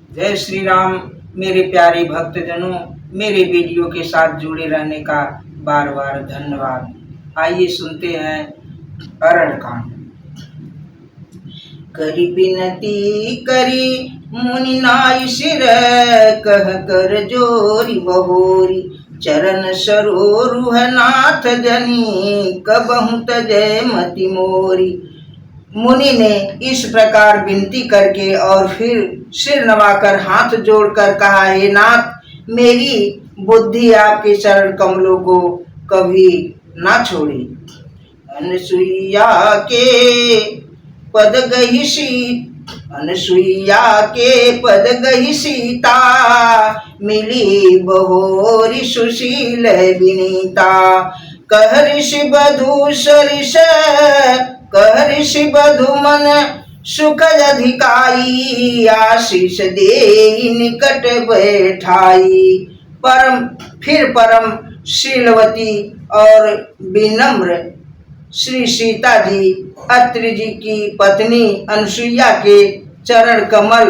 जय श्री राम। मेरे प्यारे भक्तजनों, मेरे वीडियो के साथ जुड़े रहने का बार बार धन्यवाद। आइए सुनते हैं अरण्य कांड। करी बिनती करी मुनि नाय सिर, कह कर जोरी बहोरी, चरण सरोरुह नाथ जनी, कबहु तजय मति मोरी। मुनि ने इस प्रकार विनती करके और फिर सिर नवाकर हाथ जोड़कर कहा, हे नाथ, मेरी बुद्धि आपके चरण कमलों को कभी ना छोड़े। अनसुईया के पद गही अनसुईया के पद गही सीता, मिली बहोरी सुशील विनीता। कह ऋषि बधू सरिष, कह ऋषि बधू मन सुख अधिकाई, आशीष दे निकट बैठाई। परम शीलवती और विनम्र श्री सीता जी अत्रि जी की पत्नी अनसुईया के चरण कमल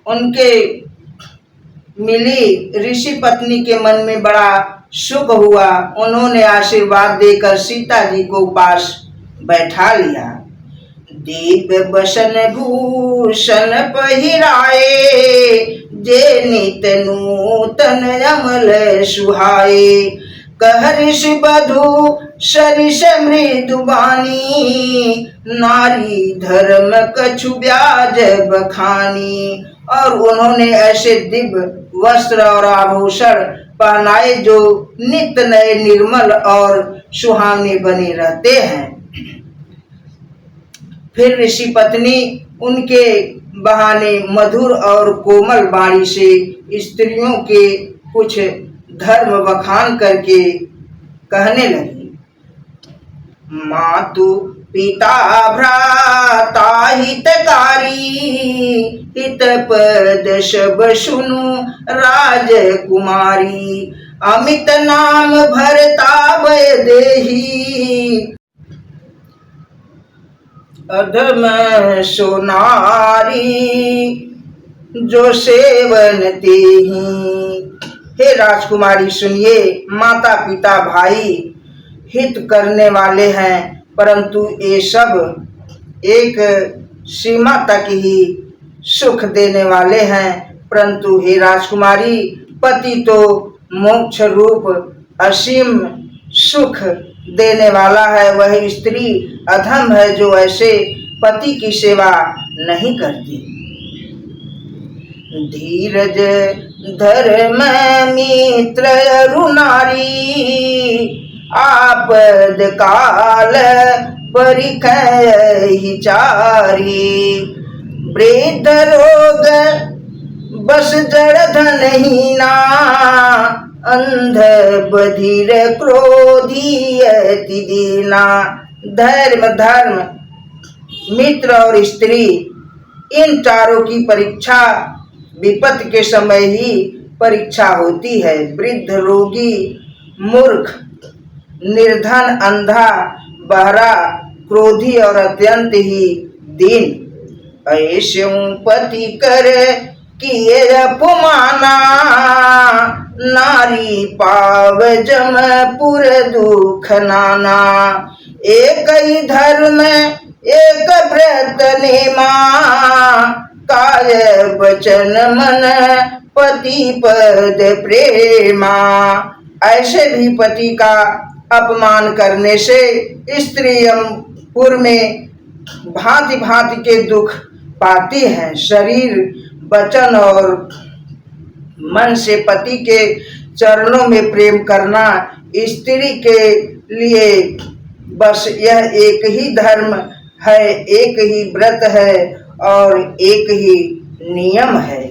उनके मिली। ऋषि पत्नी के मन में बड़ा सुख हुआ। उन्होंने आशीर्वाद देकर सीता जी को पास बैठा लिया। दीप बसन भूषण पहिराए, जे नित नूतन अमल सुहाए। कह ऋषि बधू सरिष मृदुबानी, नारी धर्म कछु ब्याज बखानी। और उन्होंने ऐसे दिव्य वस्त्र और आभूषण पहनाए जो नित्य नए निर्मल और सुहावने बने रहते हैं। फिर ऋषि पत्नी उनके बहाने मधुर और कोमल वाणी से स्त्रियों के कुछ धर्म बखान करके कहने लगी। मातु पिता भ्राता हितकारी, हित पद सब सुनु राजकुमारी। अमित नाम भरता भय देही, अधम सोनारी, जो सेवन तेहि। हे राजकुमारी सुनिए, माता पिता भाई हित करने वाले हैं, परंतु ये सब एक सीमा तक ही सुख देने वाले हैं। परंतु हे राजकुमारी, पति तो मोक्ष रूप असीम सुख देने वाला है। वह स्त्री अधम है जो ऐसे पति की सेवा नहीं करती। धीरज धर्म मित्र अरुनारी, आपद काल परिखहि चारी। वृद्ध रोग बस जड़ धनहीना, अंध बधिर क्रोधी अति दीना। धर्म मित्र और स्त्री, इन चारों की परीक्षा विपत्ति के समय ही परीक्षा होती है। वृद्ध, रोगी, मूर्ख, निर्धन, अंधा, बहरा, क्रोधी और अत्यंत ही दीन, ऐसे पति कर किए अपमाना। नारी पाव जमपुर दुख नाना, एक ही धर्म एक व्रत नेमा। काय वचन मन पति पद प्रेमा। ऐसे भी पति का अपमान करने से स्त्रियमपुर में भांति भांति के दुख पाती हैं। शरीर, वचन और मन से पति के चरणों में प्रेम करना स्त्री के लिए बस यह एक ही धर्म है, एक ही व्रत है और एक ही नियम है।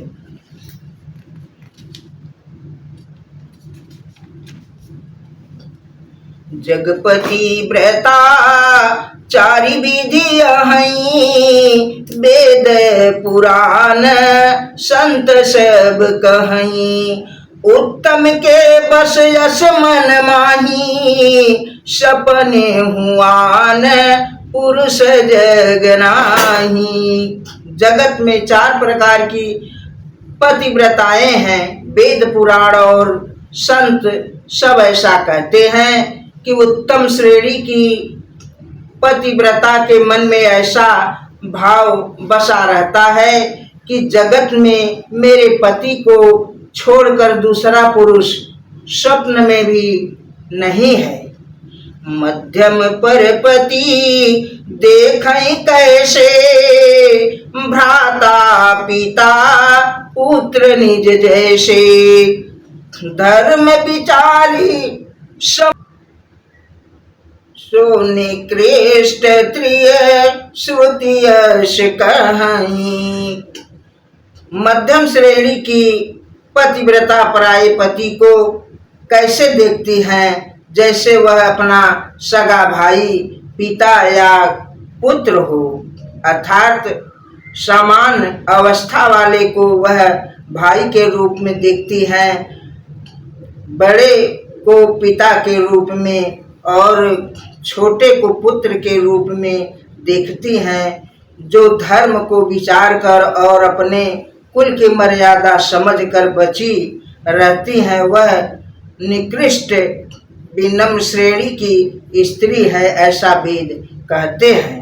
जगपति व्रता चारि विधि अहई, वेद पुराण संत सब कहई। उत्तम के बस यस मन माही, सपने हुआन पुरुष जग नाही। जगत में 4 प्रकार की पतिव्रताएं हैं। वेद पुराण और संत सब ऐसा कहते हैं कि उत्तम श्रेणी की पतिव्रता के मन में ऐसा भाव बसा रहता है कि जगत में मेरे पति को छोड़कर दूसरा पुरुष स्वप्न में भी नहीं है। मध्यम पर पति देखें कैसे, भ्राता पिता पुत्र निज जैसे। धर्म विचारी सब सो निकृष्ट त्रिय श्रुति यश कहीं। मध्यम श्रेणी की पतिव्रता पराये पति को कैसे देखती हैं, जैसे वह अपना सगा भाई, पिता या पुत्र हो। अर्थात समान अवस्था वाले को वह भाई के रूप में देखती हैं, बड़े को पिता के रूप में और छोटे को पुत्र के रूप में देखती हैं। जो धर्म को विचार कर और अपने कुल की मर्यादा समझकर बची रहती हैं, वह निकृष्ट विनम्र श्रेणी की स्त्री है, ऐसा वेद कहते हैं।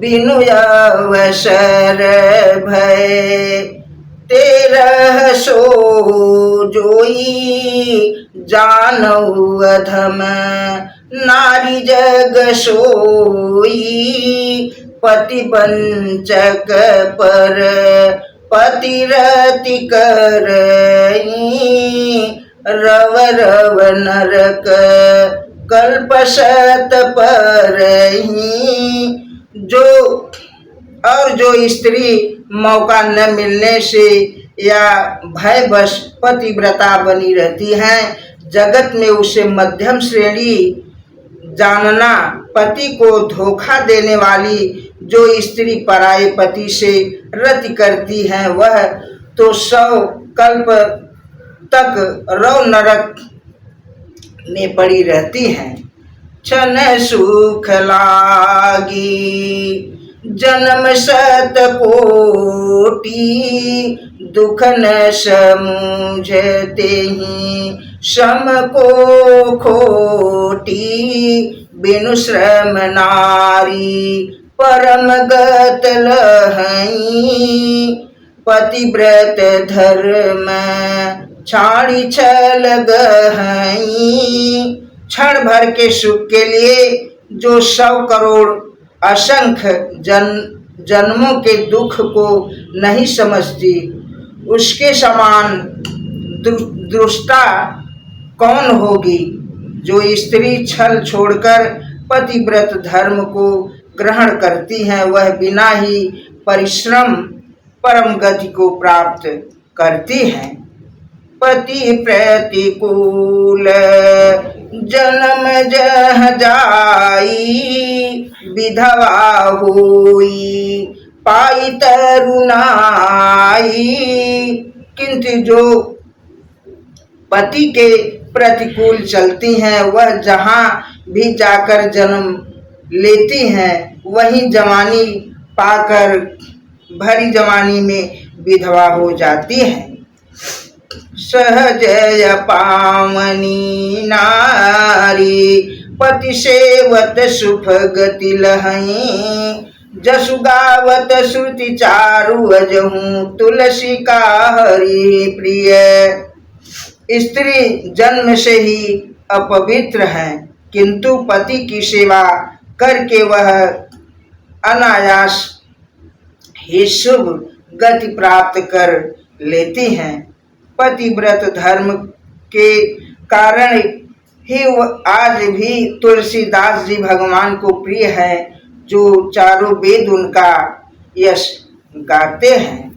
बिनु अवसर भय तेरह सो जोई, जानऊ अधम नारी जग सोई। पति वंचक पर पतिरति करई, रव रव नरक कल्पशत परही। जो स्त्री मौका न मिलने से या भयवश पतिव्रता बनी रहती हैं, जगत में उसे मध्यम श्रेणी जानना। पति को धोखा देने वाली जो स्त्री पराये पति से रति करती है, वह तो 100 कल्प तक रव नरक में पड़ी रहती हैं। क्षण सुख लागी जन्म शत कोटि, दुख न समझते ही श्रम को खोटी। बिनु श्रम नारी परम गत लहई, पतिव्रत धर्म छाड़ी छल गहई। क्षण भर के सुख के लिए जो 100 करोड़ असंख्य जन्मों के दुख को नहीं समझती, उसके समान दुष्टा कौन होगी। जो स्त्री छल छोड़कर पतिव्रत धर्म को ग्रहण करती है, वह बिना ही परिश्रम परम गति को प्राप्त करती है। पति प्रतिकूल जन्म जह जाई, विधवा हुई पाई तरुणाई। किंतु जो पति के प्रतिकूल चलती हैं, वह जहाँ भी जाकर जन्म लेती हैं, वहीं जवानी पाकर भरी जवानी में विधवा हो जाती हैं। सहज पावनी नारी पति सेवत सुख गति लहई, जसु गावत श्रुति चारु अजहूँ तुलसी का हरि प्रिय। स्त्री जन्म से ही अपवित्र है, किंतु पति की सेवा करके वह अनायास ही शुभ गति प्राप्त कर लेती हैं। पतिव्रत धर्म के कारण ही आज भी तुलसीदास जी भगवान को प्रिय है, जो चारों वेद उनका यश गाते हैं।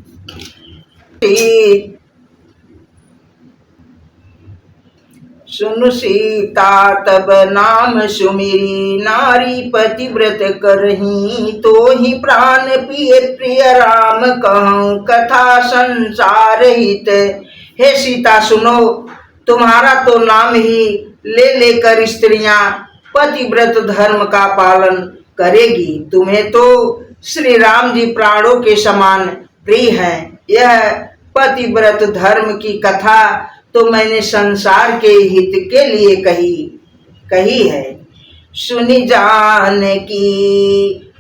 सुन सीता तब नाम सुमिरी, नारी पतिव्रत करही, तो ही प्राण प्रिय प्रिय राम कहूँ कथा संसार हित। हे सीता सुनो, तुम्हारा तो नाम ही ले लेकर स्त्रियां पतिव्रत धर्म का पालन करेगी। तुम्हें तो श्री राम जी प्राणों के समान प्रिय हैं। यह पतिव्रत धर्म की कथा तो मैंने संसार के हित के लिए कही है। सुनि जानकी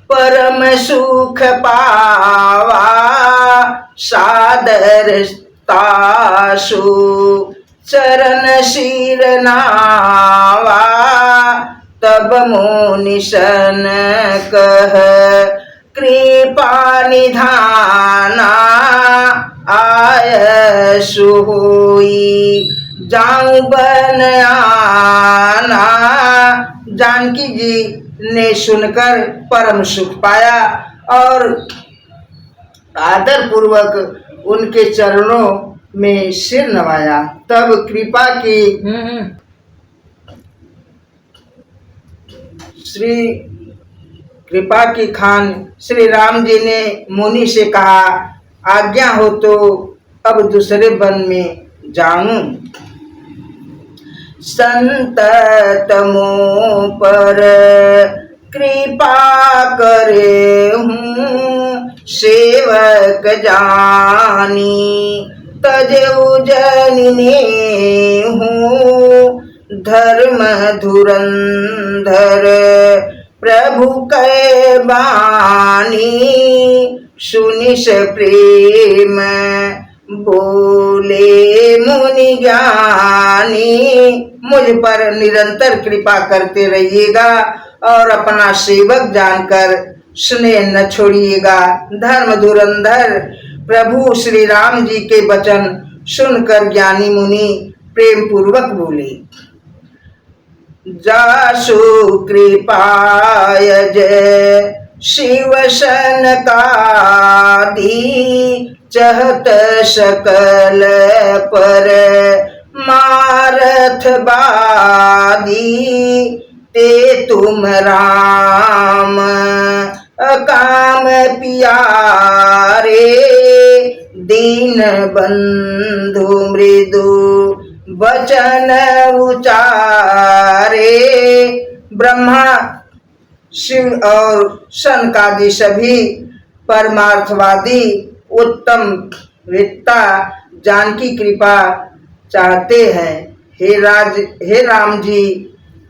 परम सुख पावा, सादर तासु चरण सिर नावा। तब मुनि सन कह कृपा निधाना, आय सोई जाऊं बन आना। जानकी जी ने सुनकर परम सुख पाया और आदर पूर्वक उनके चरणों में सिर नवाया। तब कृपा की खान श्री राम जी ने मुनि से कहा, आज्ञा हो तो अब दूसरे वन में जाऊं। संततमो पर कृपा करे हूँ, सेवक जानी तजऊ जनने हूँ। धर्म धुरंधर प्रभु कै बानी, सुनिस प्रेम बोले मुनि ज्ञानी। मुझ पर निरंतर कृपा करते रहिएगा और अपना सेवक जानकर स्नेह न छोड़िएगा। धर्म धुरंधर प्रभु श्री राम जी के वचन सुनकर ज्ञानी मुनि प्रेम पूर्वक बोले, जासु कृपाय जय शिव सनकादि, चहत सकल पर मारथ बादी। ते तुम राम अकाम पियारे, दीन बंधु मृदु वचन उचारे। ब्रह्मा शिव और सनकादि सभी परमार्थवादी उत्तम वेत्ता जानकी कृपा चाहते हैं। हे राम जी,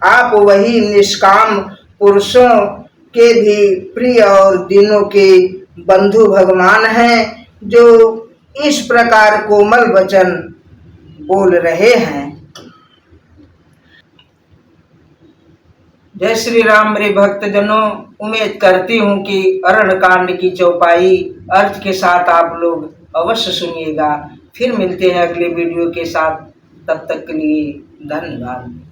आप वही निष्काम पुरुषों के भी प्रिय और दीनों के बंधु भगवान हैं, जो इस प्रकार कोमल वचन बोल रहे हैं। जय श्री राम। मेरे भक्तजनों, उम्मीद करती हूँ कि अरण्य कांड की चौपाई अर्थ के साथ आप लोग अवश्य सुनिएगा। फिर मिलते हैं अगले वीडियो के साथ। तब तक के लिए धन्यवाद।